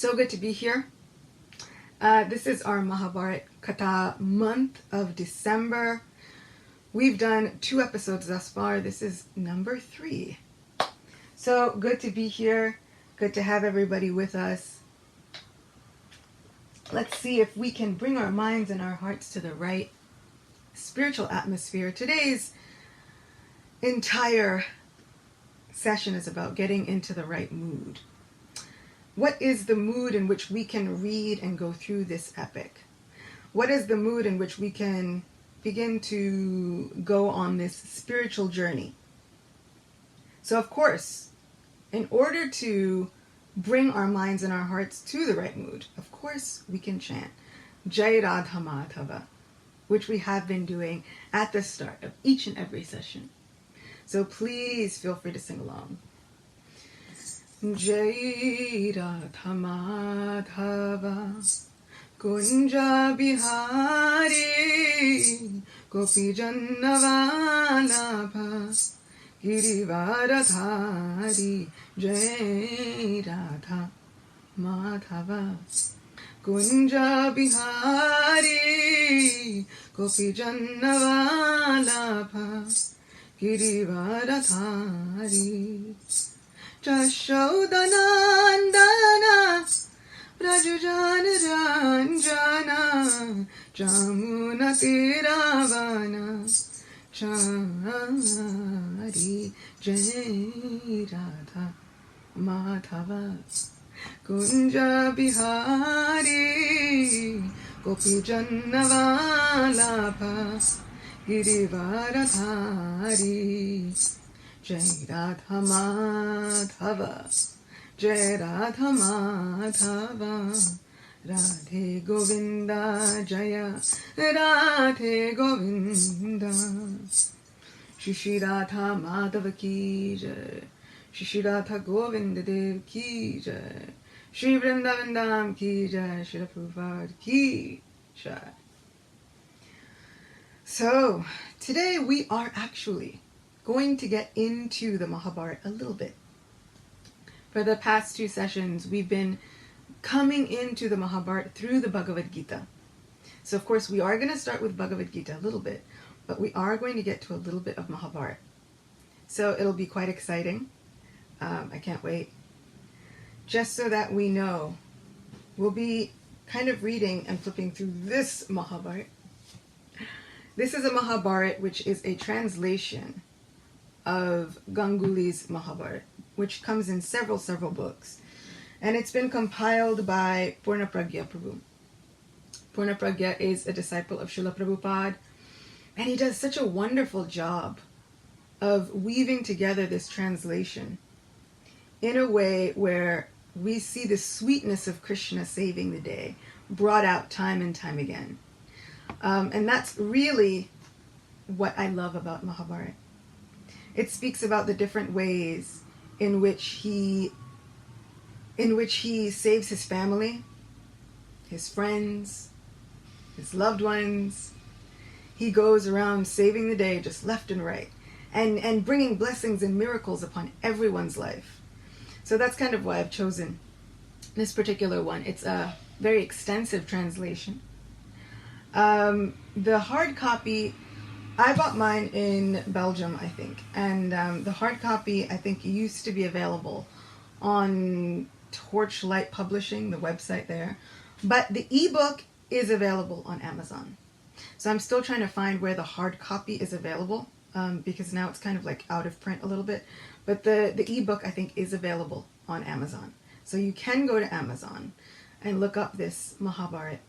So good to be here. This is our Mahabharat Katha month of December. We've done 2 episodes thus far. This is number 3. So good to be here. Good to have everybody with us. Let's see if we can bring our minds and our hearts to the right spiritual atmosphere. Today's entire session is about getting into the right mood. What is the mood in which we can read and go through this epic? What is the mood in which we can begin to go on this spiritual journey? So of course, in order to bring our minds and our hearts to the right mood, of course we can chant Jaya, Radha, Madhava, which we have been doing at the start of each and every session. So please feel free to sing along. Jaya Radha Madhava Kunja Bihari Gopi Jannavalabha Girivaradhari Jaya Radha Madhava Kunja Bihari Gopi Jannavalabha Girivaradhari Jashodanandana Rajujana Ranjana Jamuna Tiravana Chari Jai Radha Madhava Kunja Bihari Gopi Jannavalabha Girivaradhari Jai Radha Madhava Jai Radha Madhava Radhe Govinda Jaya Radhe Govinda Shri Radha Madhava ki Jai Shri Radha Govinda Dev ki Jai Shri Vrindavan Dham ki Jai Shri Prabhupada ki Jai. So today we are actually going to get into the Mahabharat a little bit. For the past 2 sessions, we've been coming into the Mahabharat through the Bhagavad Gita. So of course we are going to start with Bhagavad Gita a little bit, but we are going to get to a little bit of Mahabharat. So it'll be quite exciting. I can't wait. Just so that we know, we'll be kind of reading and flipping through this Mahabharat. This is a Mahabharat which is a translation of Ganguly's Mahabharat, which comes in several books. And it's been compiled by Purna Pragya Prabhu. Purna Pragya is a disciple of Srila Prabhupada, and he does such a wonderful job of weaving together this translation in a way where we see the sweetness of Krishna saving the day brought out time and time again. And that's really what I love about Mahabharat. It speaks about the different ways in which he saves his family, his friends, his loved ones. He goes around saving the day just left and right, and bringing blessings and miracles upon everyone's life. So that's kind of why I've chosen this particular one. It's a very extensive translation. The hard copy, I bought mine in Belgium, I think, and the hard copy, I think, used to be available on Torchlight Publishing, the website there, but the ebook is available on Amazon. So I'm still trying to find where the hard copy is available, because now it's kind of like out of print a little bit, but the ebook, I think, is available on Amazon. So you can go to Amazon and look up this Mahabharat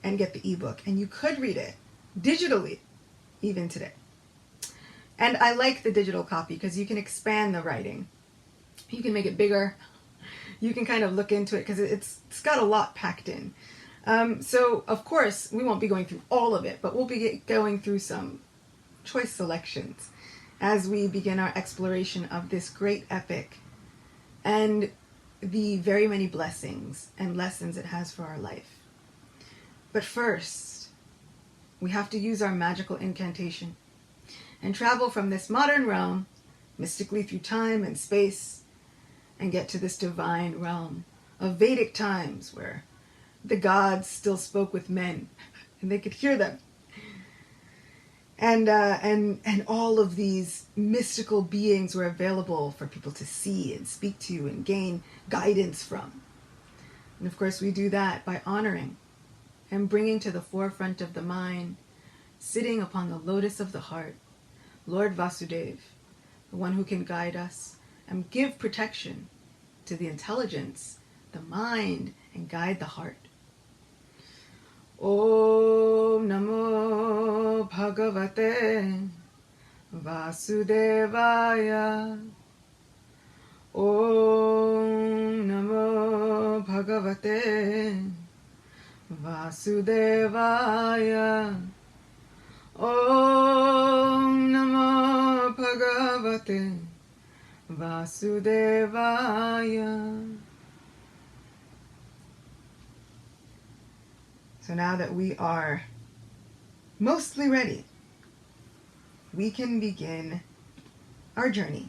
and get the ebook, and you could read it digitally even today. And I like the digital copy because you can expand the writing. You can make it bigger. You can kind of look into it because it's got a lot packed in. So of course we won't be going through all of it, but we'll be going through some choice selections as we begin our exploration of this great epic and the very many blessings and lessons it has for our life. But first, we have to use our magical incantation and travel from this modern realm mystically through time and space and get to this divine realm of Vedic times where the gods still spoke with men and they could hear them. And all of these mystical beings were available for people to see and speak to and gain guidance from. And of course we do that by honoring and bringing to the forefront of the mind, sitting upon the lotus of the heart, Lord Vasudeva, the one who can guide us and give protection to the intelligence, the mind, and guide the heart. Om Namo Bhagavate Vasudevaya. Om Namo Bhagavate Vasudevaya. Om Namo Bhagavate Vasudevaya. So now that we are mostly ready, we can begin our journey.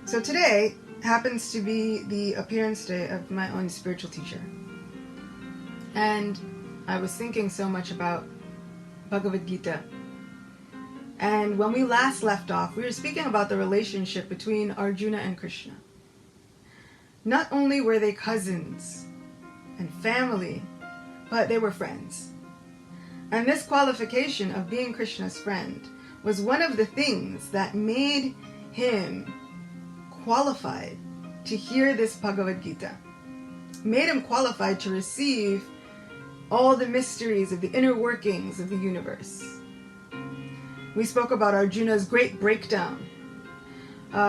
So today happens to be the appearance day of my own spiritual teacher. And I was thinking so much about Bhagavad Gita. And when we last left off, we were speaking about the relationship between Arjuna and Krishna. Not only were they cousins and family, but they were friends. And this qualification of being Krishna's friend was one of the things that made him qualified to hear this Bhagavad Gita, made him qualified to receive all the mysteries of the inner workings of the universe. We spoke about Arjuna's great breakdown,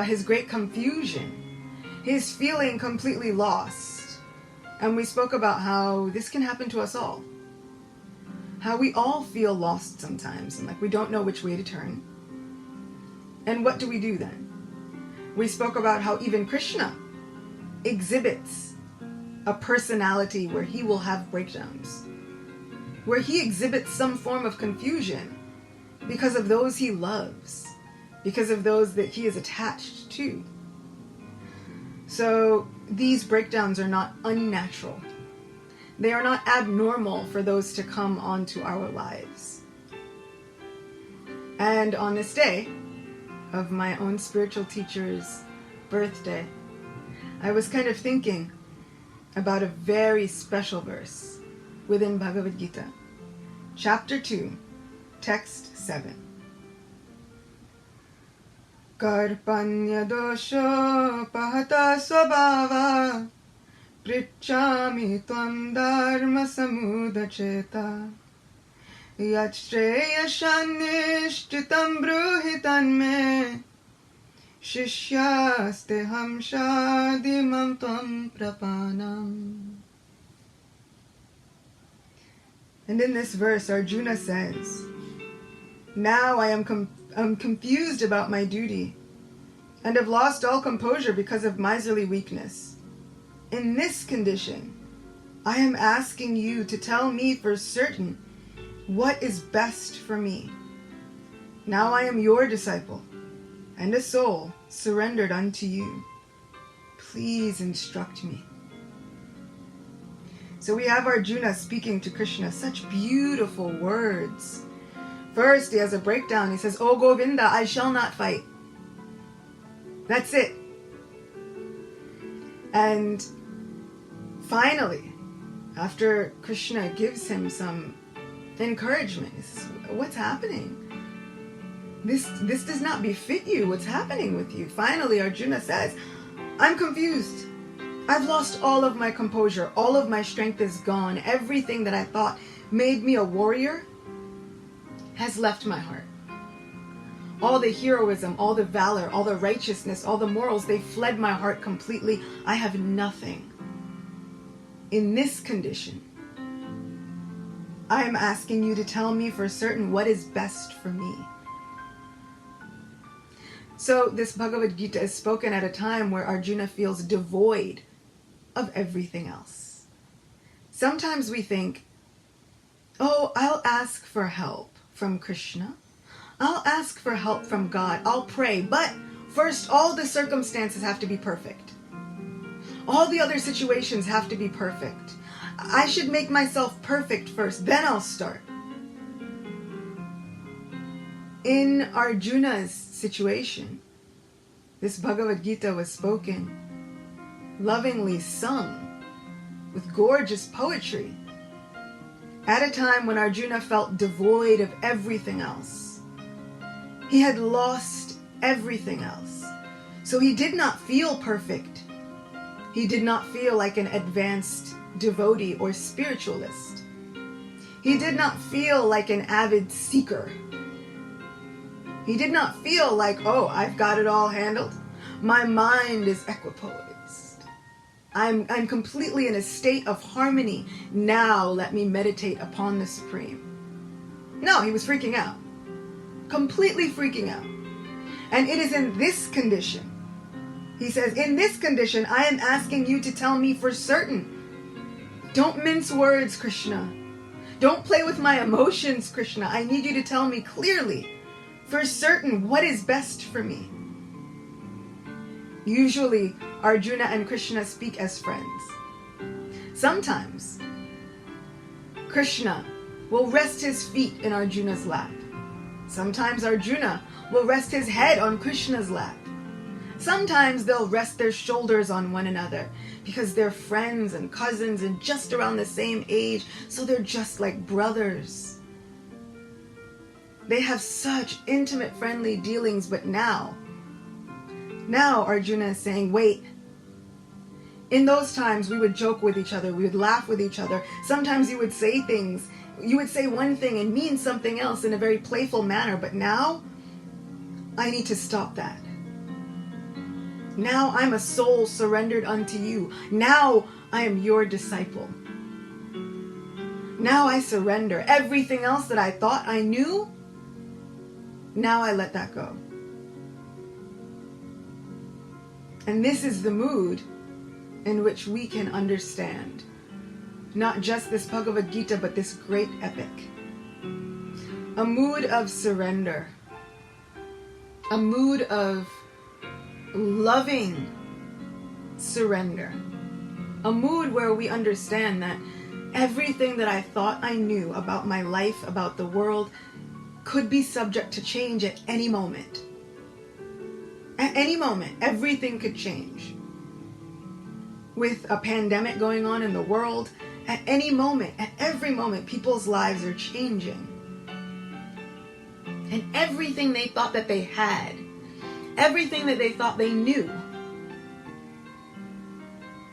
his great confusion, his feeling completely lost. And we spoke about how this can happen to us all. How we all feel lost sometimes and like we don't know which way to turn. And what do we do then? We spoke about how even Krishna exhibits a personality where he will have breakdowns, where he exhibits some form of confusion because of those he loves, because of those that he is attached to. So these breakdowns are not unnatural. They are not abnormal for those to come onto our lives. And on this day of my own spiritual teacher's birthday, I was kind of thinking about a very special verse within Bhagavad Gita, chapter 2, text 7. Karpanya dosho pahata svabhava prichami tvam dharma samudacheta yat shreyashanishchitam bruhitan me shishyaste hamshadimam tvam prapanam. And in this verse, Arjuna says, now I am confused about my duty and have lost all composure because of miserly weakness. In this condition, I am asking you to tell me for certain what is best for me. Now I am your disciple and a soul surrendered unto you. Please instruct me. So we have Arjuna speaking to Krishna such beautiful words. First, he has a breakdown. He says, "Oh Govinda, I shall not fight." That's it. And finally, after Krishna gives him some encouragement, he says, "What's happening? This does not befit you. What's happening with you?" Finally, Arjuna says, "I'm confused. I've lost all of my composure. All of my strength is gone. Everything that I thought made me a warrior has left my heart. All the heroism, all the valor, all the righteousness, all the morals, they fled my heart completely. I have nothing. In this condition, I am asking you to tell me for certain what is best for me." So this Bhagavad Gita is spoken at a time where Arjuna feels devoid of everything else. Sometimes we think, oh, I'll ask for help from Krishna. I'll ask for help from God. I'll pray. But first, all the circumstances have to be perfect. All the other situations have to be perfect. I should make myself perfect first, then I'll start. In Arjuna's situation, this Bhagavad Gita was spoken, lovingly sung, with gorgeous poetry, at a time when Arjuna felt devoid of everything else. He had lost everything else. So he did not feel perfect. He did not feel like an advanced devotee or spiritualist. He did not feel like an avid seeker. He did not feel like, oh, I've got it all handled. My mind is equipoised. I'm completely in a state of harmony. Now let me meditate upon the Supreme. No, he was freaking out. Completely freaking out. And it is in this condition, he says, in this condition, I am asking you to tell me for certain. Don't mince words, Krishna. Don't play with my emotions, Krishna. I need you to tell me clearly, for certain, what is best for me. Usually, Arjuna and Krishna speak as friends. Sometimes, Krishna will rest his feet in Arjuna's lap. Sometimes Arjuna will rest his head on Krishna's lap. Sometimes they'll rest their shoulders on one another because they're friends and cousins and just around the same age, so they're just like brothers. They have such intimate, friendly dealings, but now Arjuna is saying, wait. In those times, we would joke with each other. We would laugh with each other. Sometimes you would say things. You would say one thing and mean something else in a very playful manner. But now, I need to stop that. Now I'm a soul surrendered unto you. Now I am your disciple. Now I surrender. Everything else that I thought I knew, now I let that go. And this is the mood in which we can understand not just this Bhagavad Gita, but this great epic. A mood of surrender. A mood of loving surrender. A mood where we understand that everything that I thought I knew about my life, about the world, could be subject to change at any moment. At any moment, everything could change. With a pandemic going on in the world, at any moment, at every moment, people's lives are changing. And everything they thought that they had, everything that they thought they knew,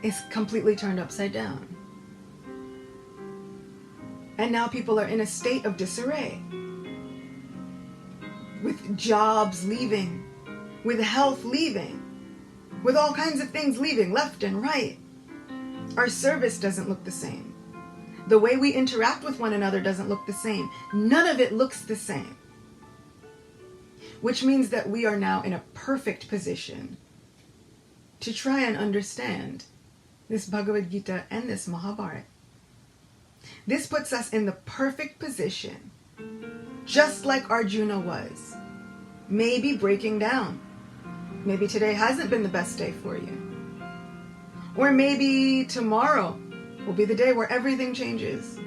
is completely turned upside down. And now people are in a state of disarray. With jobs leaving, with health leaving, with all kinds of things leaving left and right. Our service doesn't look the same. The way we interact with one another doesn't look the same. None of it looks the same. Which means that we are now in a perfect position to try and understand this Bhagavad Gita and this Mahabharat. This puts us in the perfect position, just like Arjuna was. Maybe breaking down. Maybe today hasn't been the best day for you. Or maybe tomorrow will be the day where everything changes.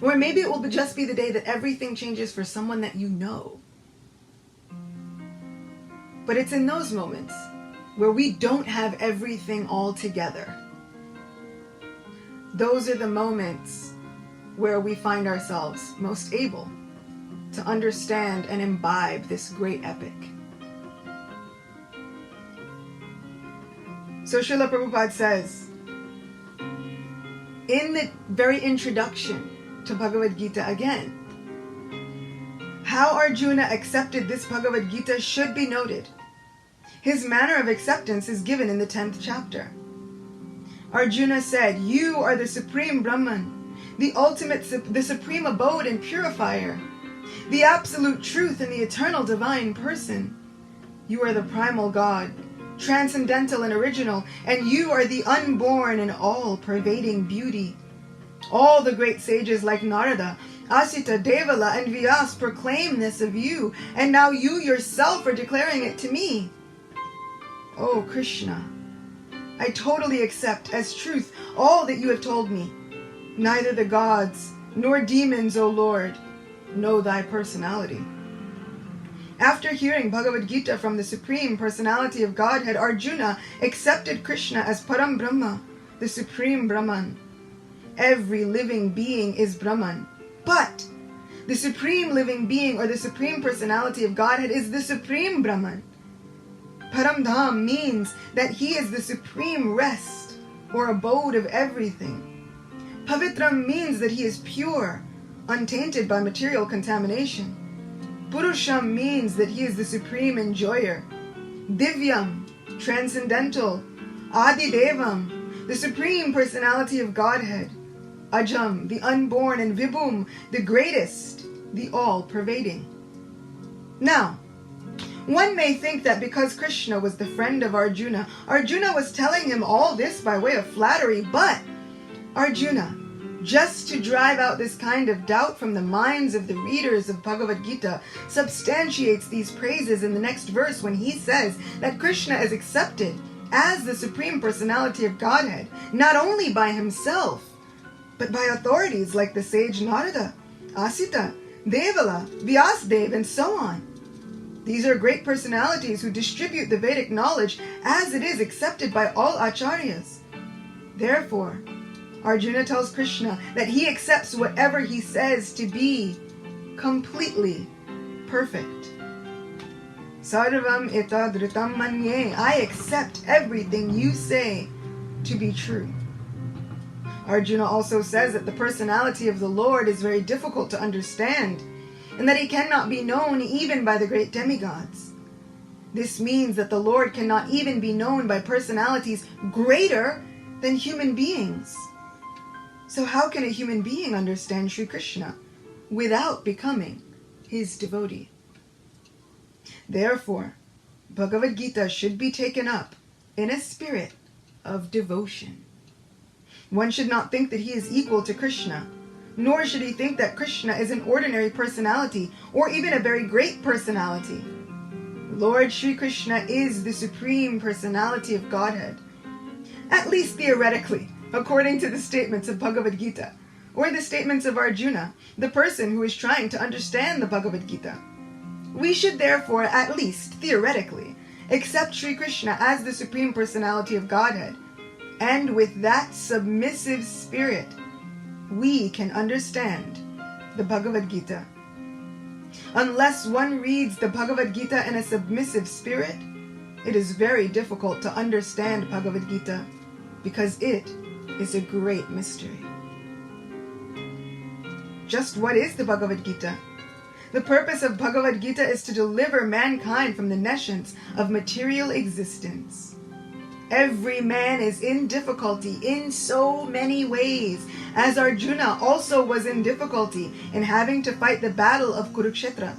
Or maybe it will just be the day that everything changes for someone that you know. But it's in those moments where we don't have everything all together. Those are the moments where we find ourselves most able to understand and imbibe this great epic. So Srila Prabhupada says, in the very introduction to Bhagavad Gita again, how Arjuna accepted this Bhagavad Gita should be noted. His manner of acceptance is given in the 10th chapter. Arjuna said, you are the supreme Brahman, the ultimate, the supreme abode and purifier, the absolute truth and the eternal divine person. You are the primal God, transcendental and original, and you are the unborn and all-pervading beauty. All the great sages like Narada, Acyuta, Devala, and Vyas proclaim this of you, and now you yourself are declaring it to me. Oh Krishna, I totally accept as truth all that you have told me. Neither the gods nor demons, O Lord, know thy personality. After hearing Bhagavad Gita from the Supreme Personality of Godhead, Arjuna accepted Krishna as Param Brahma, the Supreme Brahman. Every living being is Brahman, but the Supreme Living Being or the Supreme Personality of Godhead is the Supreme Brahman. Paramdham means that he is the supreme rest or abode of everything. Pavitram means that he is pure, untainted by material contamination. Purusham means that he is the supreme enjoyer. Divyam, transcendental. Adidevam, the Supreme Personality of Godhead. Ajam, the unborn, and Vibhum, the greatest, the all-pervading. Now, one may think that because Krishna was the friend of Arjuna, Arjuna was telling him all this by way of flattery, but Arjuna, just to drive out this kind of doubt from the minds of the readers of Bhagavad Gita, substantiates these praises in the next verse when he says that Krishna is accepted as the Supreme Personality of Godhead, not only by himself, but by authorities like the sage Narada, Acyuta, Devala, Vyasdev, and so on. These are great personalities who distribute the Vedic knowledge as it is accepted by all acharyas. Therefore, Arjuna tells Krishna that he accepts whatever he says to be completely perfect. Sarvam etadritam manye. I accept everything you say to be true. Arjuna also says that the personality of the Lord is very difficult to understand, and that he cannot be known even by the great demigods. This means that the Lord cannot even be known by personalities greater than human beings. So how can a human being understand Sri Krishna without becoming his devotee? Therefore, Bhagavad Gita should be taken up in a spirit of devotion. One should not think that he is equal to Krishna, nor should he think that Krishna is an ordinary personality or even a very great personality. Lord Sri Krishna is the Supreme Personality of Godhead, at least theoretically, according to the statements of Bhagavad Gita, or the statements of Arjuna, the person who is trying to understand the Bhagavad Gita. We should therefore, at least theoretically, accept Sri Krishna as the Supreme Personality of Godhead, and with that submissive spirit, we can understand the Bhagavad Gita. Unless one reads the Bhagavad Gita in a submissive spirit, it is very difficult to understand Bhagavad Gita, because it is a great mystery. Just what is the Bhagavad Gita? The purpose of Bhagavad Gita is to deliver mankind from the nescience of material existence. Every man is in difficulty in so many ways, as Arjuna also was in difficulty in having to fight the battle of Kurukshetra.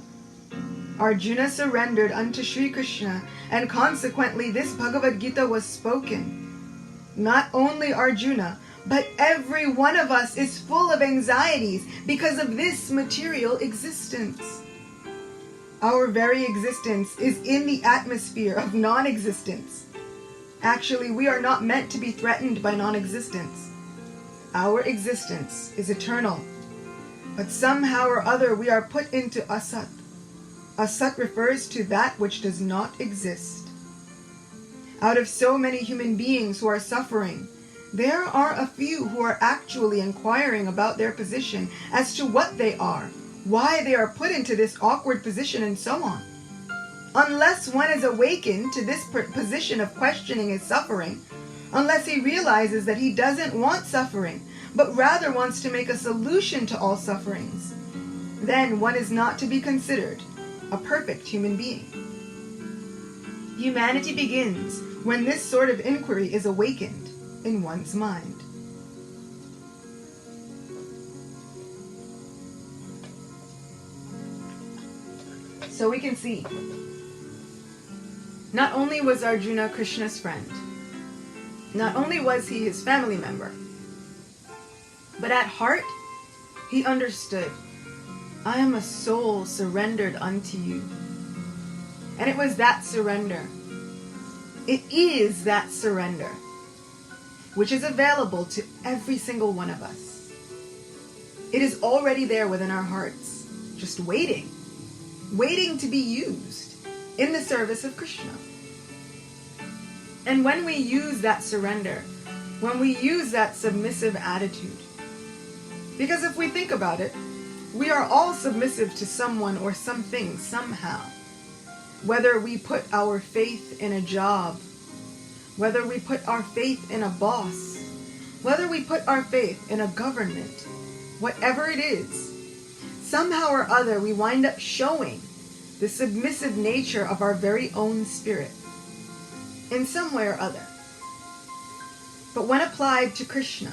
Arjuna surrendered unto Sri Krishna, and consequently this Bhagavad Gita was spoken. Not only Arjuna, but every one of us is full of anxieties because of this material existence. Our very existence is in the atmosphere of non-existence. Actually, we are not meant to be threatened by non-existence. Our existence is eternal, but somehow or other we are put into asat. Asat refers to that which does not exist. Out of so many human beings who are suffering, there are a few who are actually inquiring about their position as to what they are, why they are put into this awkward position, and so on. Unless one is awakened to this position of questioning his suffering, unless he realizes that he doesn't want suffering, but rather wants to make a solution to all sufferings, then one is not to be considered a perfect human being. Humanity begins when this sort of inquiry is awakened in one's mind. So we can see, not only was Arjuna Krishna's friend, not only was he his family member, but at heart, he understood, I am a soul surrendered unto you. And it was that surrender. It is that surrender which is available to every single one of us. It is already there within our hearts, just waiting to be used in the service of Krishna. And when we use that surrender, when we use that submissive attitude, because if we think about it, we are all submissive to someone or something somehow. Whether we put our faith in a job, whether we put our faith in a boss, whether we put our faith in a government, whatever it is, somehow or other we wind up showing the submissive nature of our very own spirit in some way or other. But when applied to Krishna,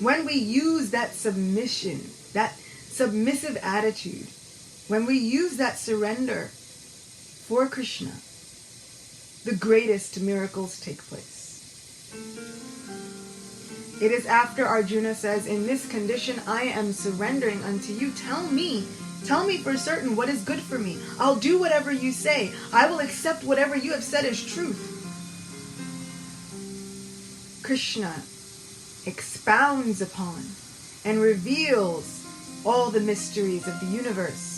when we use that submission, that submissive attitude, when we use that surrender for Krishna, the greatest miracles take place. It is after Arjuna says, in this condition I am surrendering unto you. Tell me for certain what is good for me. I'll do whatever you say. I will accept whatever you have said as truth. Krishna expounds upon and reveals all the mysteries of the universe.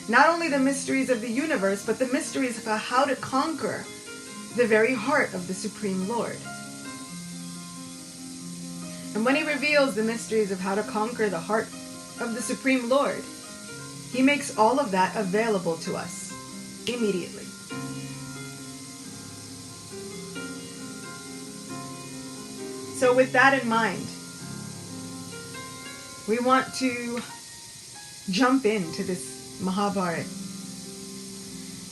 Not only the mysteries of the universe, but the mysteries of how to conquer the very heart of the Supreme Lord. And when he reveals the mysteries of how to conquer the heart of the Supreme Lord, he makes all of that available to us immediately. So with that in mind, we want to jump into this Mahabharat.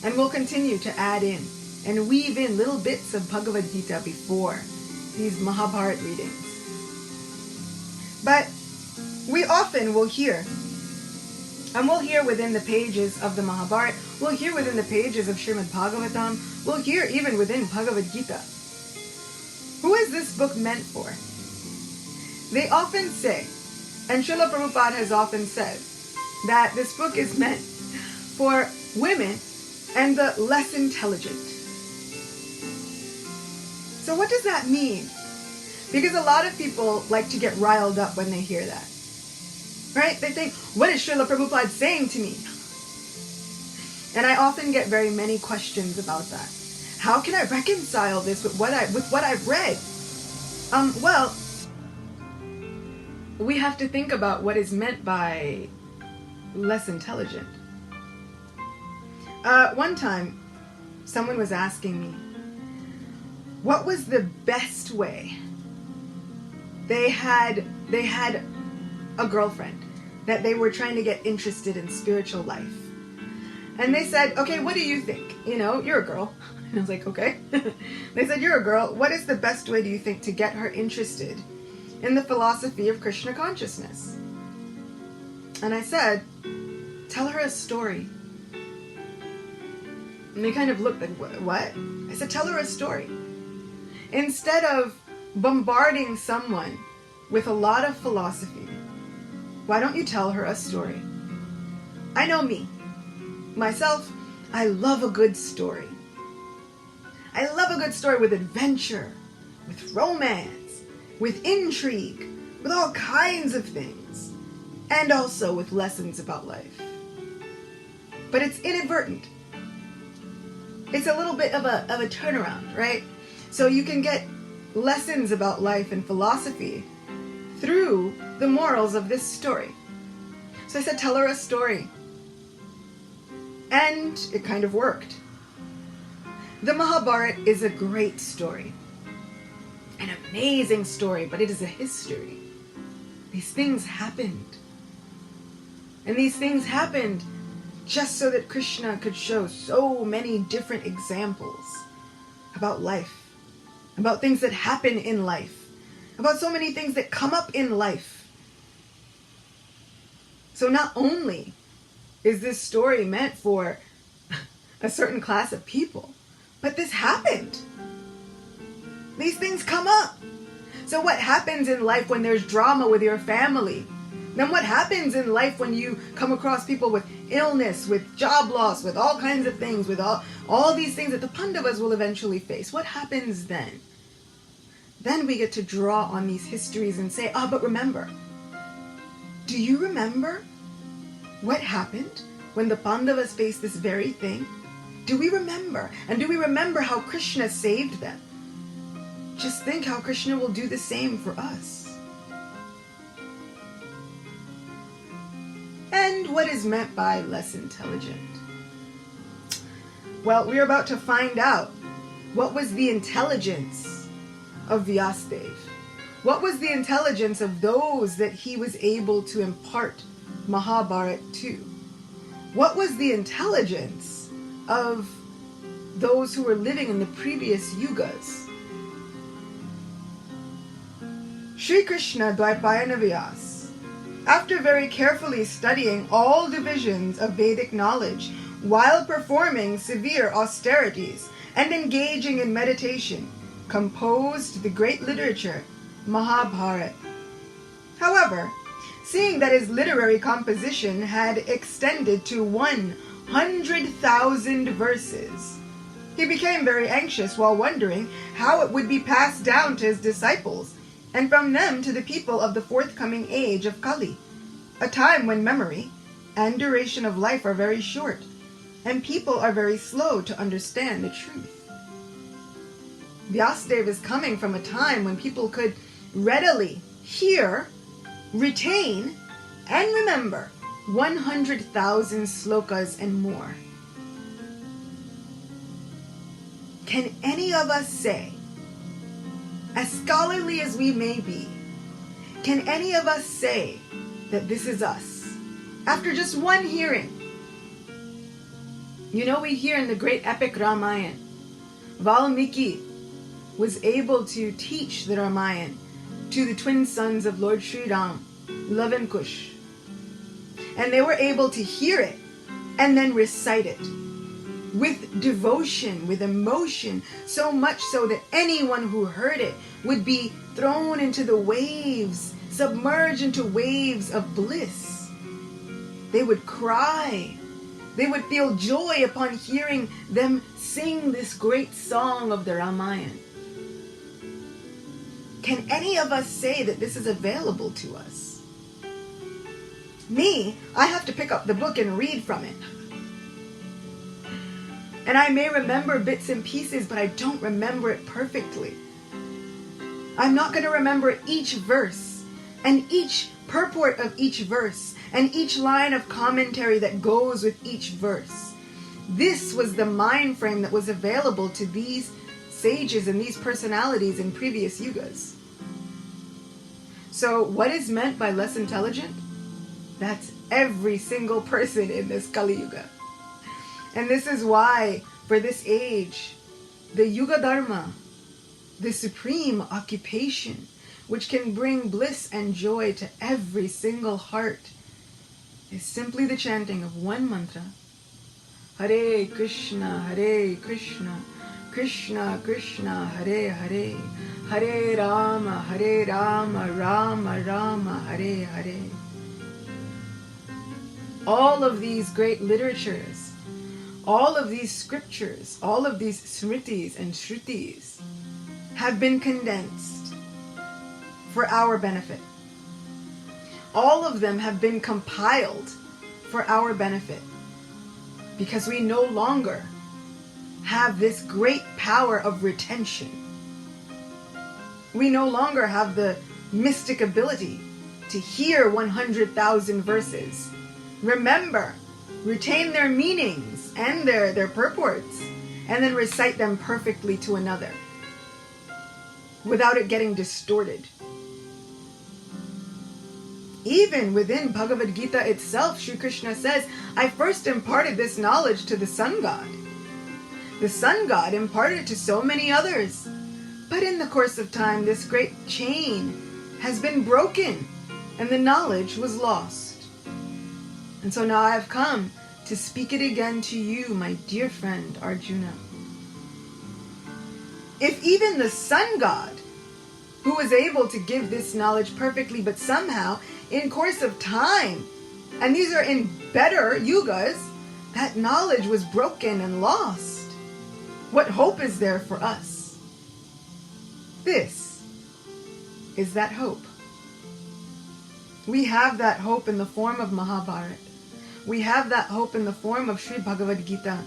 And we'll continue to add in and weave in little bits of Bhagavad Gita before these Mahabharat readings. But we often will hear, and we'll hear within the pages of the Mahabharat, we'll hear within the pages of Srimad Bhagavatam, we'll hear even within Bhagavad Gita. Who is this book meant for? They often say, and Srila Prabhupada has often said, that this book is meant for women and the less intelligent. So what does that mean? Because a lot of people like to get riled up when they hear that. Right? They think, what is Srila Prabhupada saying to me? And I often get very many questions about that. How can I reconcile this with what I've read? Well, we have to think about what is meant by less intelligent. One time, someone was asking me, what was the best way? They had a girlfriend that they were trying to get interested in spiritual life. And they said, okay, what do you think? You know, you're a girl. And I was like, okay. They said, you're a girl. What is the best way, do you think, to get her interested in the philosophy of Krishna consciousness? And I said, tell her a story. And they kind of looked like, what? I said, tell her a story. Instead of bombarding someone with a lot of philosophy, why don't you tell her a story? I know me. Myself, I love a good story. I love a good story with adventure, with romance, with intrigue, with all kinds of things, and also with lessons about life. But it's inadvertent. It's a little bit of a turnaround, right? So you can get lessons about life and philosophy through the morals of this story. So I said, tell her a story. And it kind of worked. The Mahabharat is a great story. An amazing story, but it is a history. These things happened. And these things happened just so that Krishna could show so many different examples about life, about things that happen in life, about so many things that come up in life. So not only is this story meant for a certain class of people, but this happened. These things come up. So what happens in life when there's drama with your family? Then what happens in life when you come across people with illness, with job loss, with all kinds of things, with all these things that the Pandavas will eventually face? What happens then? then we get to draw on these histories and say, but remember, do you remember what happened when the Pandavas faced this very thing? Do we remember? And do we remember how Krishna saved them? Just think how Krishna will do the same for us. And what is meant by less intelligent? Well, we're about to find out what was the intelligence of Vyasadeva. What was the intelligence of those that he was able to impart Mahabharat to? What was the intelligence of those who were living in the previous yugas? Sri Krishna Dvaipayana Vyas, after very carefully studying all divisions of Vedic knowledge while performing severe austerities and engaging in meditation, composed the great literature Mahabharat. However, seeing that his literary composition had extended to 100,000 verses, he became very anxious while wondering how it would be passed down to his disciples and from them to the people of the forthcoming age of Kali, a time when memory and duration of life are very short, and people are very slow to understand the truth. Vyasadeva is coming from a time when people could readily hear, retain, and remember 100,000 slokas and more. Can any of us say, as scholarly as we may be, can any of us say that this is us after just one hearing? You know, we hear in the great epic Ramayana, Valmiki was able to teach the Ramayana to the twin sons of Lord Sri Ram, Lava and Kush. And they were able to hear it and then recite it with devotion, with emotion, so much so that anyone who heard it would be thrown into the waves, submerged into waves of bliss. They would cry. They would feel joy upon hearing them sing this great song of the Ramayana. Can any of us say that this is available to us? Me, I have to pick up the book and read from it. And I may remember bits and pieces, but I don't remember it perfectly. I'm not going to remember each verse and each purport of each verse and each line of commentary that goes with each verse. This was the mind frame that was available to these sages and these personalities in previous yugas. So what is meant by less intelligent? That's every single person in this Kali Yuga. And this is why, for this age, the Yuga Dharma, the supreme occupation, which can bring bliss and joy to every single heart, is simply the chanting of one mantra. Hare Krishna, Krishna Krishna, Hare Hare, Hare Rama, Rama Rama, Hare Hare. All of these great literatures, all of these scriptures, all of these smritis and shrutis have been condensed for our benefit. All of them have been compiled for our benefit because we no longer have this great power of retention. We no longer have the mystic ability to hear 100,000 verses, remember, retain their meanings and their purports, and then recite them perfectly to another without it getting distorted. Even within Bhagavad Gita itself, Sri Krishna says, I first imparted this knowledge to the sun god. The sun god imparted it to so many others. But in the course of time, this great chain has been broken and the knowledge was lost. And so now I have come to speak it again to you, my dear friend Arjuna. If even the sun god, who was able to give this knowledge perfectly, but somehow in course of time, and these are in better yugas, that knowledge was broken and lost, what hope is there for us? This is that hope. We have that hope in the form of Mahabharat. We have that hope in the form of Sri Bhagavad Gita.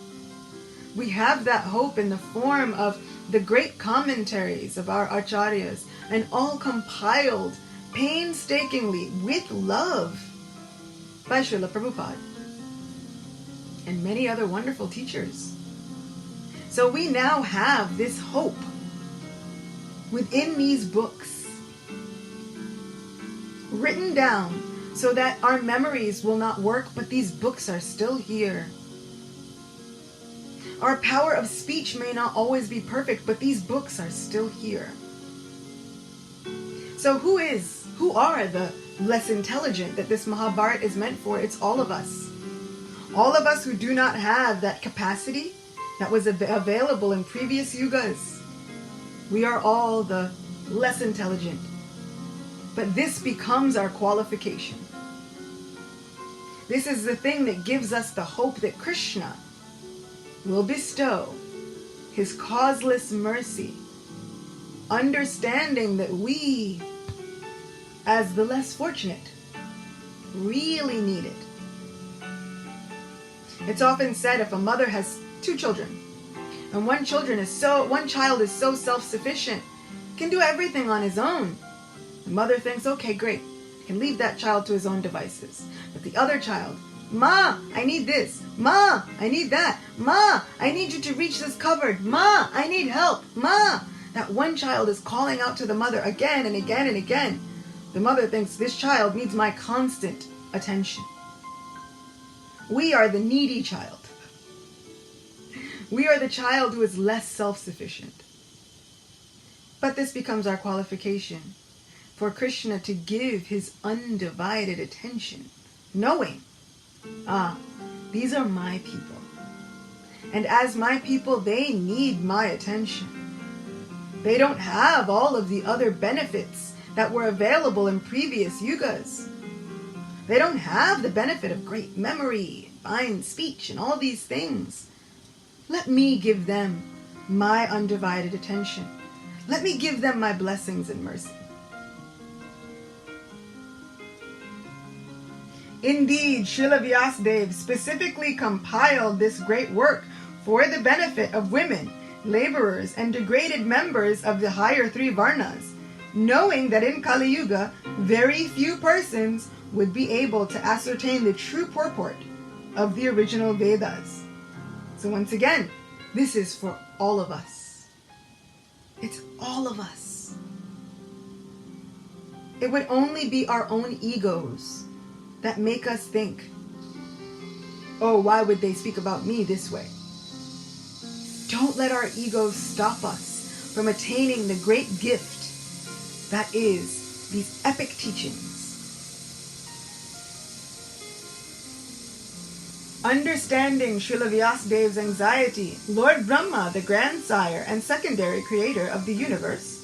We have that hope in the form of the great commentaries of our acharyas, and all compiled painstakingly with love by Srila Prabhupada and many other wonderful teachers. So we now have this hope within these books, written down so that our memories will not work, but these books are still here. Our power of speech may not always be perfect, but these books are still here. So who are the less intelligent that this Mahabharat is meant for? It's all of us. All of us who do not have that capacity that was available in previous yugas. We are all the less intelligent. But this becomes our qualification. This is the thing that gives us the hope that Krishna will bestow his causeless mercy, understanding that we, as the less fortunate, really need it. It's often said if a mother has 2 children, and one child is so self-sufficient, can do everything on his own, the mother thinks, okay, great, can leave that child to his own devices. But the other child, Ma, I need this. Ma, I need that. Ma, I need you to reach this cupboard. Ma, I need help. Ma. That one child is calling out to the mother again and again and again. The mother thinks this child needs my constant attention. We are the needy child. We are the child who is less self-sufficient. But this becomes our qualification for Krishna to give his undivided attention, knowing, these are my people. And as my people, they need my attention. They don't have all of the other benefits that were available in previous yugas. They don't have the benefit of great memory, fine speech, and all these things. Let me give them my undivided attention. Let me give them my blessings and mercy. Indeed, Srila Vyasadeva specifically compiled this great work for the benefit of women, laborers, and degraded members of the higher 3 varnas, knowing that in Kali Yuga, very few persons would be able to ascertain the true purport of the original Vedas. So once again, this is for all of us. It's all of us. It would only be our own egos that make us think, oh, why would they speak about me this way? Don't let our egos stop us from attaining the great gift that is these epic teachings. Understanding Srila Vyasadeva's anxiety, Lord Brahma, the grandsire and secondary creator of the universe,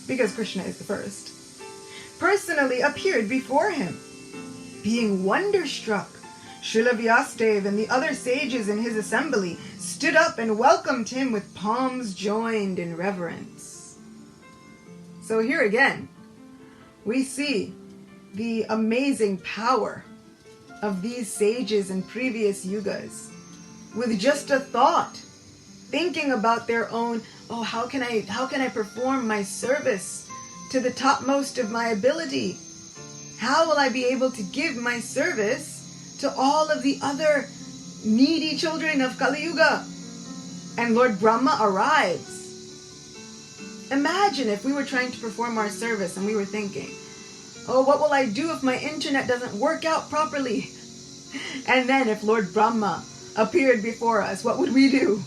because Krishna is the first, personally appeared before him. Being wonderstruck, Srila Vyasadeva and the other sages in his assembly stood up and welcomed him with palms joined in reverence. So here again, we see the amazing power of these sages in previous yugas. With just a thought, thinking about their own, how can I perform my service to the topmost of my ability? How will I be able to give my service to all of the other needy children of Kali Yuga? And Lord Brahma arrives. Imagine if we were trying to perform our service and we were thinking, what will I do if my internet doesn't work out properly? And then if Lord Brahma appeared before us, what would we do?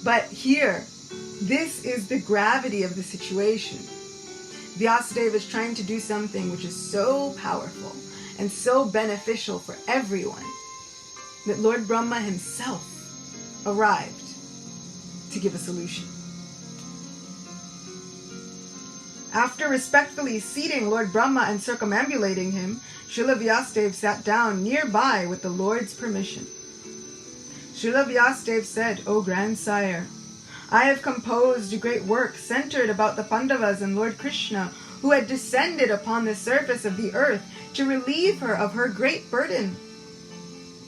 But here, this is the gravity of the situation. Vyasadeva is trying to do something which is so powerful and so beneficial for everyone that Lord Brahma himself arrived to give a solution. After respectfully seating Lord Brahma and circumambulating him, Srila Vyasadeva sat down nearby with the Lord's permission. Srila Vyasadeva said, O grandsire, I have composed a great work centered about the Pandavas and Lord Krishna, who had descended upon the surface of the earth to relieve her of her great burden.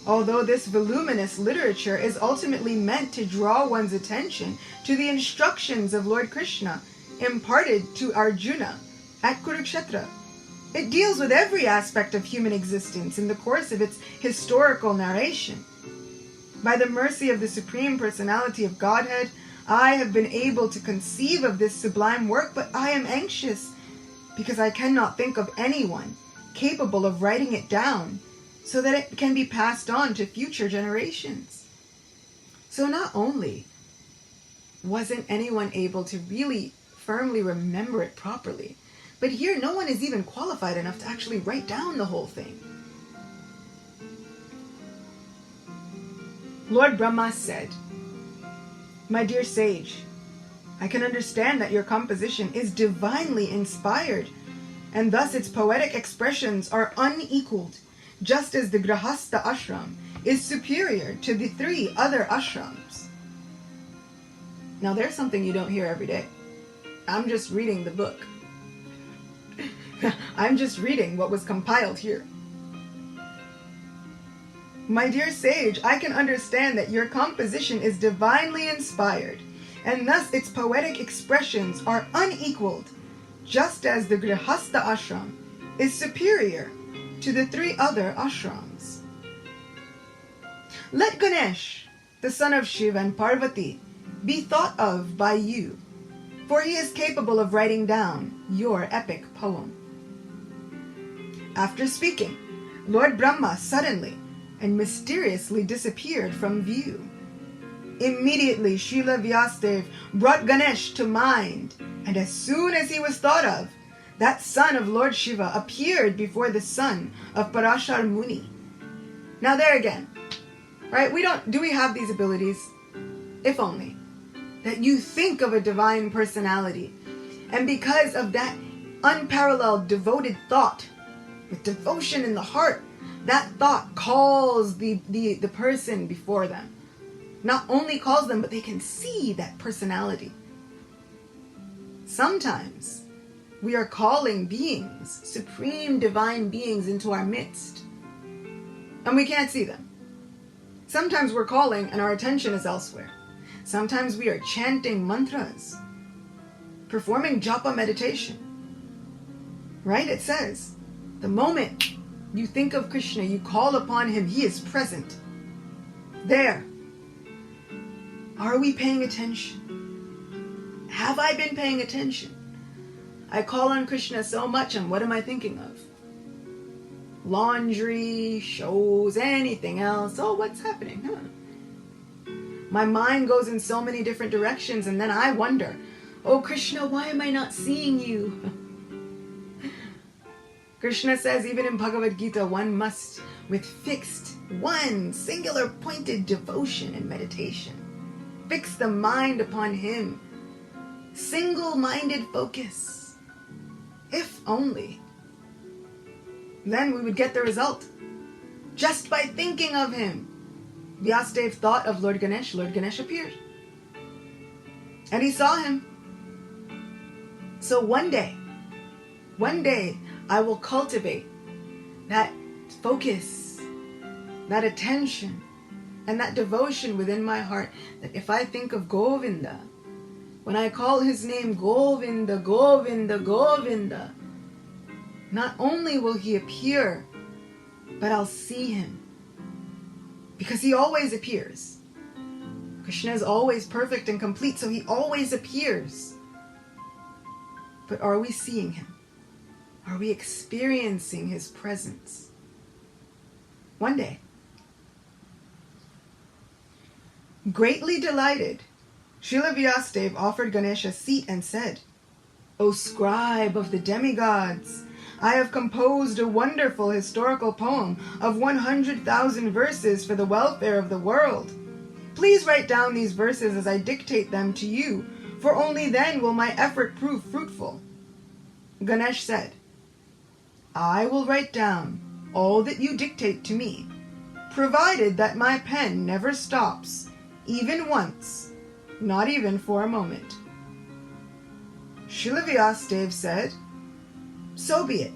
Although this voluminous literature is ultimately meant to draw one's attention to the instructions of Lord Krishna imparted to Arjuna at Kurukshetra, it deals with every aspect of human existence in the course of its historical narration. By the mercy of the Supreme Personality of Godhead, I have been able to conceive of this sublime work, but I am anxious because I cannot think of anyone capable of writing it down so that it can be passed on to future generations. So not only wasn't anyone able to really firmly remember it properly, but here no one is even qualified enough to actually write down the whole thing. Lord Brahma said, "My dear sage, I can understand that your composition is divinely inspired, and thus its poetic expressions are unequaled, just as the Grahastha ashram is superior to the 3 other ashrams." Now there's something you don't hear every day. I'm just reading the book. I'm just reading what was compiled here. My dear sage, I can understand that your composition is divinely inspired, and thus its poetic expressions are unequaled, just as the Grihastha ashram is superior to the 3 other ashrams. Let Ganesh, the son of Shiva and Parvati, be thought of by you, for he is capable of writing down your epic poem. After speaking, Lord Brahma suddenly and mysteriously disappeared from view. Immediately Srila Vyasadeva brought Ganesh to mind, and as soon as he was thought of, that son of Lord Shiva appeared before the son of Parashar Muni. Now there again, right? Do we have these abilities? If only. That you think of a divine personality, and because of that unparalleled devoted thought, with devotion in the heart, that thought calls the person before them. Not only calls them, but they can see that personality. Sometimes we are calling beings, supreme divine beings, into our midst, and we can't see them. Sometimes we're calling and our attention is elsewhere. Sometimes we are chanting mantras, performing japa meditation. Right? It says, the moment you think of Krishna, you call upon him, he is present. There. Are we paying attention? Have I been paying attention? I call on Krishna so much, and what am I thinking of? Laundry, shows, anything else. Oh, what's happening? My mind goes in so many different directions, and then I wonder, oh Krishna, why am I not seeing you? Krishna says, even in Bhagavad Gita, one must, with fixed, one singular pointed devotion and meditation, fix the mind upon him. Single-minded focus. If only. Then we would get the result. Just by thinking of him. Vyasadeva thought of Lord Ganesh. Lord Ganesh appeared. And he saw him. So one day, I will cultivate that focus, that attention, and that devotion within my heart, that if I think of Govinda, when I call his name Govinda, Govinda, Govinda, not only will he appear, but I'll see him. Because he always appears. Krishna is always perfect and complete, so he always appears. But are we seeing him? Are we experiencing his presence? One day, greatly delighted, Srila Vyasadeva offered Ganesh a seat and said, "O scribe of the demigods, I have composed a wonderful historical poem of 100,000 verses for the welfare of the world. Please write down these verses as I dictate them to you, for only then will my effort prove fruitful." Ganesh said, "I will write down all that you dictate to me, provided that my pen never stops, even once, not even for a moment. Srila Vyasadeva said, "So be it.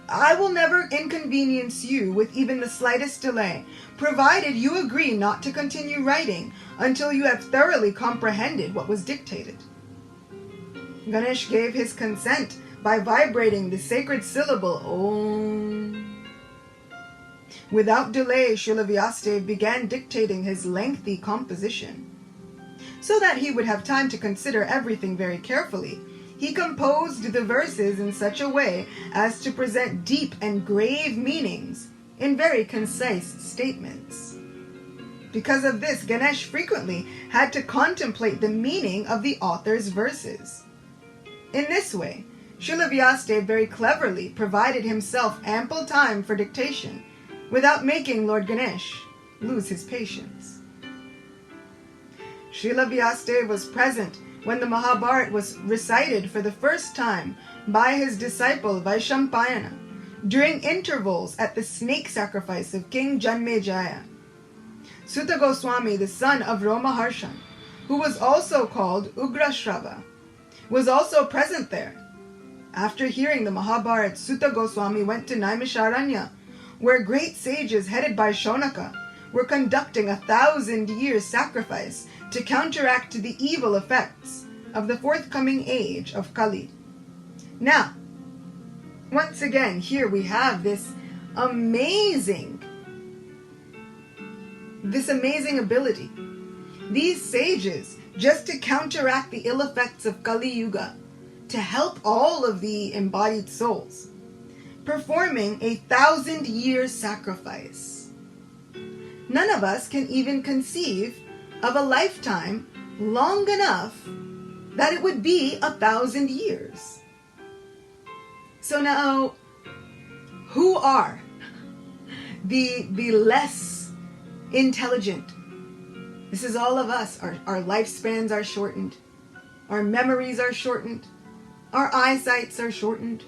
I will never inconvenience you with even the slightest delay, provided you agree not to continue writing until you have thoroughly comprehended what was dictated." Ganesh gave his consent by vibrating the sacred syllable Om. Without delay, Srila Vyasadeva began dictating his lengthy composition. So that he would have time to consider everything very carefully, he composed the verses in such a way as to present deep and grave meanings in very concise statements. Because of this, Ganesh frequently had to contemplate the meaning of the author's verses. In this way, Srila Vyasadeva very cleverly provided himself ample time for dictation without making Lord Ganesh lose his patience. Srila Vyasadeva was present when the Mahabharat was recited for the first time by his disciple Vaishampayana during intervals at the snake sacrifice of King Janmejaya. Acyuta Goswami, the son of Romaharshan, who was also called Ugrashrava, was also present there. After hearing the Mahabharat, Acyuta Goswami went to Naimisharanya, where great sages headed by Shonaka were conducting 1,000-year sacrifice to counteract the evil effects of the forthcoming age of Kali. Now, once again, here we have this amazing ability. These sages, just to counteract the ill effects of Kali Yuga, to help all of the embodied souls, performing 1,000-year sacrifice. None of us can even conceive of a lifetime long enough that it would be 1,000 years. So now, who are the less intelligent? This is all of us. Our lifespans are shortened. Our memories are shortened. Our eyesights are shortened.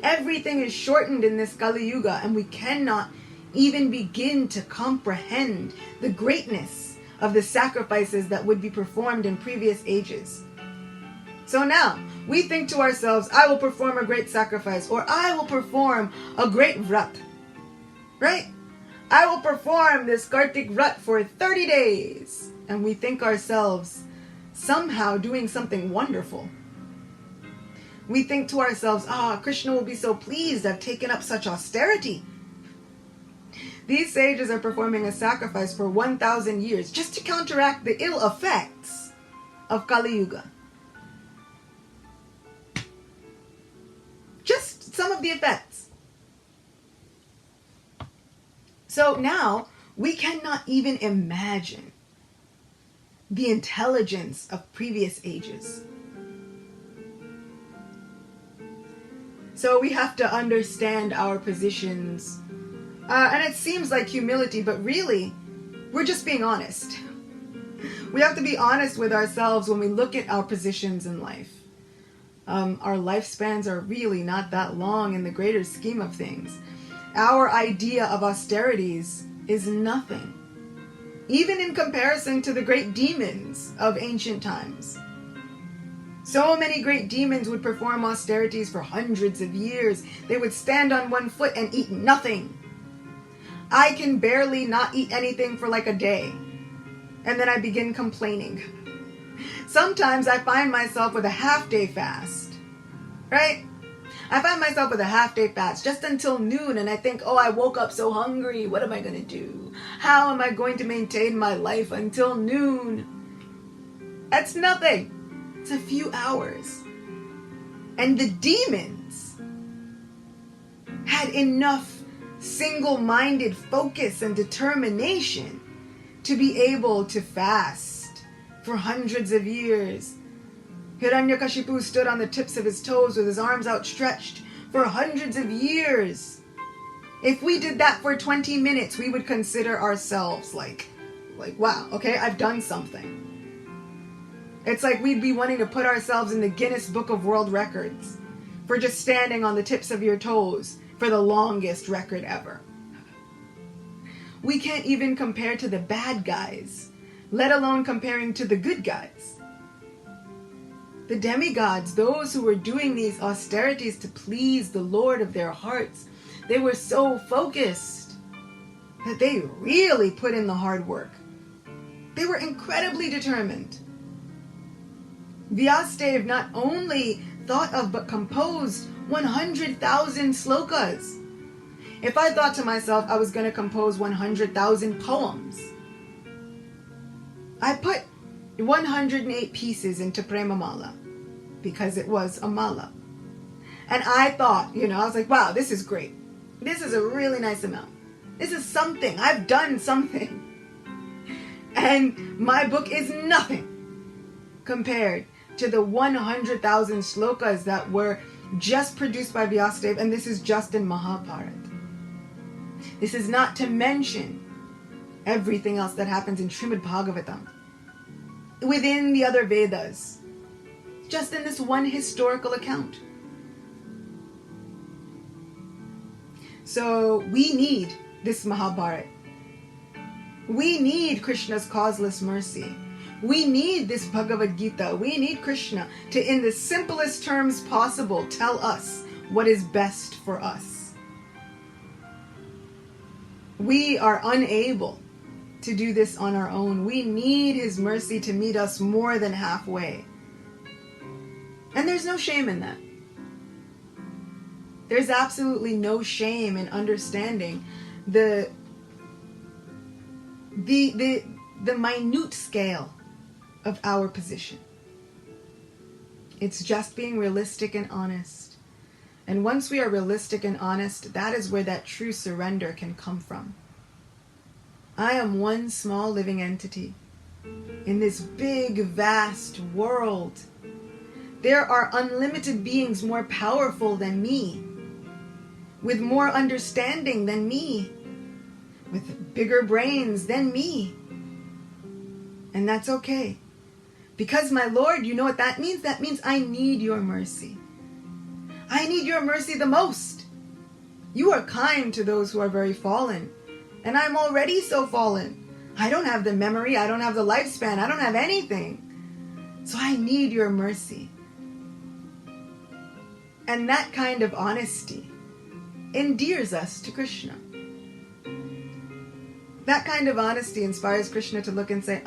Everything is shortened in this Kali Yuga, and we cannot even begin to comprehend the greatness of the sacrifices that would be performed in previous ages. So now, we think to ourselves, I will perform a great sacrifice, or I will perform a great vrat. Right? I will perform this Kartik vrat for 30 days. And we think ourselves somehow doing something wonderful. We think to ourselves, Krishna will be so pleased I've taken up such austerity. These sages are performing a sacrifice for 1,000 years just to counteract the ill effects of Kali Yuga. Just some of the effects. So now we cannot even imagine the intelligence of previous ages. So we have to understand our positions. And it seems like humility, but really, we're just being honest. We have to be honest with ourselves when we look at our positions in life. Our lifespans are really not that long in the greater scheme of things. Our idea of austerities is nothing, even in comparison to the great demons of ancient times. So many great demons would perform austerities for hundreds of years. They would stand on one foot and eat nothing. I can barely not eat anything for like a day. And then I begin complaining. Sometimes I find myself with a half-day fast. Right? I find myself with a half-day fast just until noon, and I think, I woke up so hungry. What am I going to do? How am I going to maintain my life until noon? That's nothing. It's a few hours. And the demons had enough single-minded focus and determination to be able to fast for hundreds of years. Hiranyakashipu stood on the tips of his toes with his arms outstretched for hundreds of years. If we did that for 20 minutes, we would consider ourselves like, wow, okay, I've done something. It's like we'd be wanting to put ourselves in the Guinness Book of World Records for just standing on the tips of your toes for the longest record ever. We can't even compare to the bad guys, let alone comparing to the good guys. the demigods, those who were doing these austerities to please the Lord of their hearts, they were so focused that they really put in the hard work. They were incredibly determined. Vyasadeva not only thought of but composed 100,000 slokas. If I thought to myself I was going to compose 100,000 poems, I put 108 pieces into Prema Mala because it was a mala. And I thought, I was like, wow, this is great. This is a really nice amount. This is something. I've done something. And my book is nothing compared to the 100,000 slokas that were just produced by Vyasadeva, and this is just in Mahabharat. This is not to mention everything else that happens in Srimad Bhagavatam, within the other Vedas, just in this one historical account. So we need this Mahabharat. We need Krishna's causeless mercy. We need this Bhagavad Gita. We need Krishna to, in the simplest terms possible, tell us what is best for us. We are unable to do this on our own. We need His mercy to meet us more than halfway. And there's no shame in that. There's absolutely no shame in understanding the minute scale of our position. It's just being realistic and honest. And once we are realistic and honest, that is where that true surrender can come from. I am one small living entity in this big, vast world. There are unlimited beings more powerful than me, with more understanding than me, with bigger brains than me. And that's okay. Because, my Lord, you know what that means? That means I need your mercy. I need your mercy the most. You are kind to those who are very fallen. And I'm already so fallen. I don't have the memory. I don't have the lifespan. I don't have anything. So I need your mercy. And that kind of honesty endears us to Krishna. That kind of honesty inspires Krishna to look and say,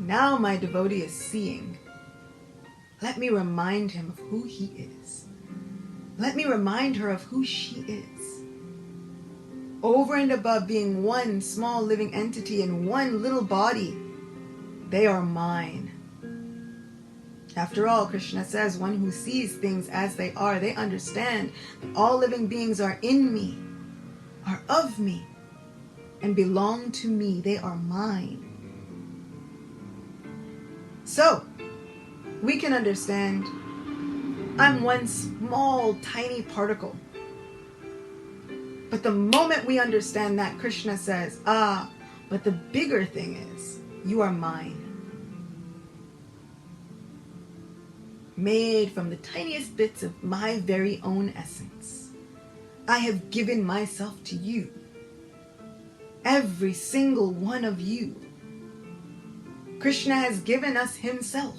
now my devotee is seeing. Let me remind him of who he is. Let me remind her of who she is. Over and above being one small living entity in one little body, they are mine. After all, Krishna says, one who sees things as they are, they understand that all living beings are in me, are of me, and belong to me. They are mine. So, we can understand I'm one small, tiny particle. But the moment we understand that, Krishna says, but the bigger thing is, you are mine. Made from the tiniest bits of my very own essence. I have given myself to you. Every single one of you. Krishna has given us himself.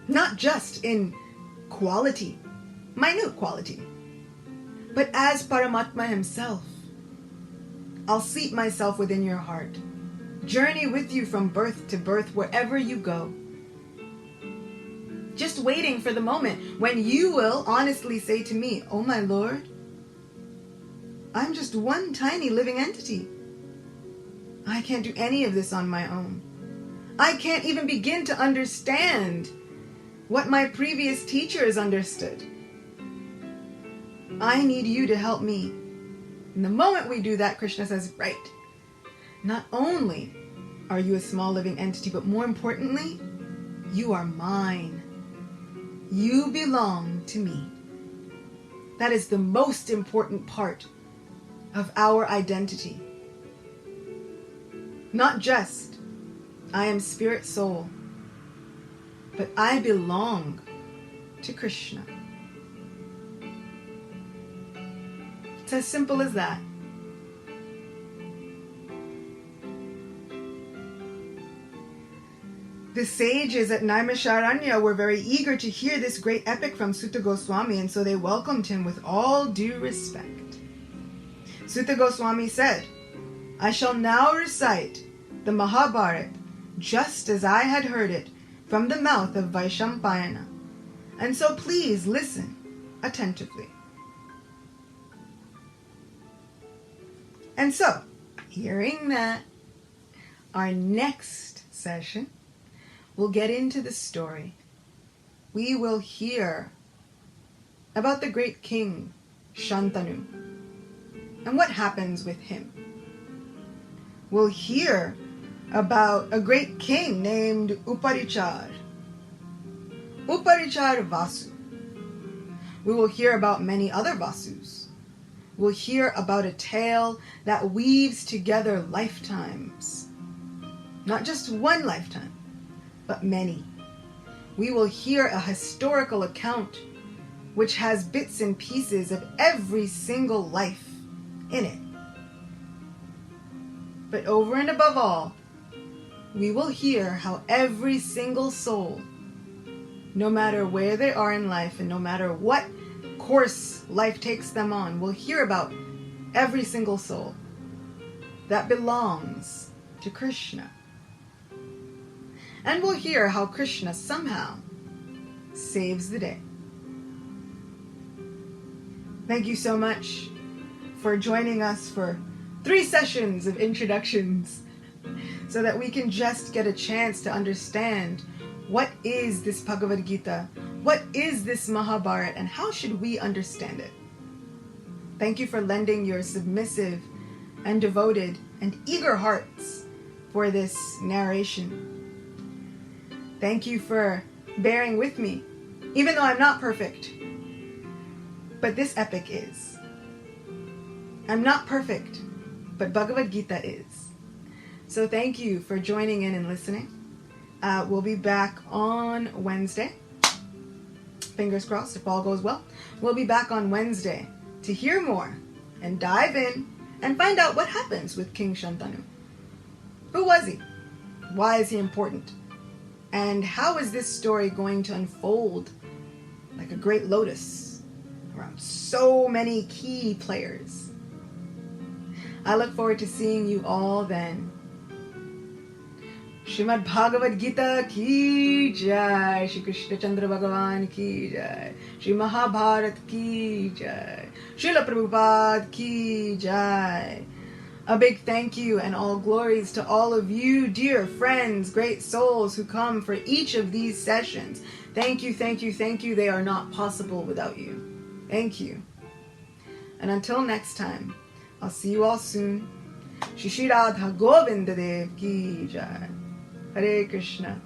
Not just in quality, minute quality, but as Paramatma himself. I'll seat myself within your heart, journey with you from birth to birth wherever you go. Just waiting for the moment when you will honestly say to me, oh my Lord, I'm just one tiny living entity. I can't do any of this on my own. I can't even begin to understand what my previous teachers understood. I need you to help me. And the moment we do that, Krishna says, right, not only are you a small living entity, but more importantly, you are mine. You belong to me. That is the most important part of our identity. Not just, I am spirit soul, but I belong to Krishna. It's as simple as that. The sages at Naimisharanya were very eager to hear this great epic from Sutta Goswami, and so they welcomed him with all due respect. Sutta Goswami said, "I shall now recite the Mahabharat just as I had heard it from the mouth of Vaishampayana, and so please listen attentively." And so, hearing that, our next session, we'll get into the story. We will hear about the great king, Shantanu, and what happens with him. We'll hear about a great king named Uparichar Vasu. We will hear about many other Vasus. We'll hear about a tale that weaves together lifetimes. Not just one lifetime, but many. We will hear a historical account which has bits and pieces of every single life in it. But over and above all, we will hear how every single soul, no matter where they are in life and no matter what course life takes them on, will hear about every single soul that belongs to Krishna. And we'll hear how Krishna somehow saves the day. Thank you so much for joining us for 3 sessions of introductions so that we can just get a chance to understand what is this Bhagavad Gita, what is this Mahabharat, and how should we understand it. Thank you for lending your submissive and devoted and eager hearts for this narration. Thank you for bearing with me, even though I'm not perfect. But this epic is. I'm not perfect, but Bhagavad Gita is. So thank you for joining in and listening. We'll be back on Wednesday. Fingers crossed if all goes well. We'll be back on Wednesday to hear more and dive in and find out what happens with King Shantanu. Who was he? Why is he important? And how is this story going to unfold like a great lotus around so many key players? I look forward to seeing you all then. Srimad Bhagavad Gita ki jai, Shri Krishna Chandra Bhagavan ki jai, Shri Mahabharat ki jai, Srila Prabhupada ki jai. A big thank you and all glories to all of you, dear friends, great souls who come for each of these sessions. Thank you, thank you, thank you. They are not possible without you. Thank you. And until next time, I'll see you all soon. Shri Radha Govinda Dev ki jai. Hare Krishna.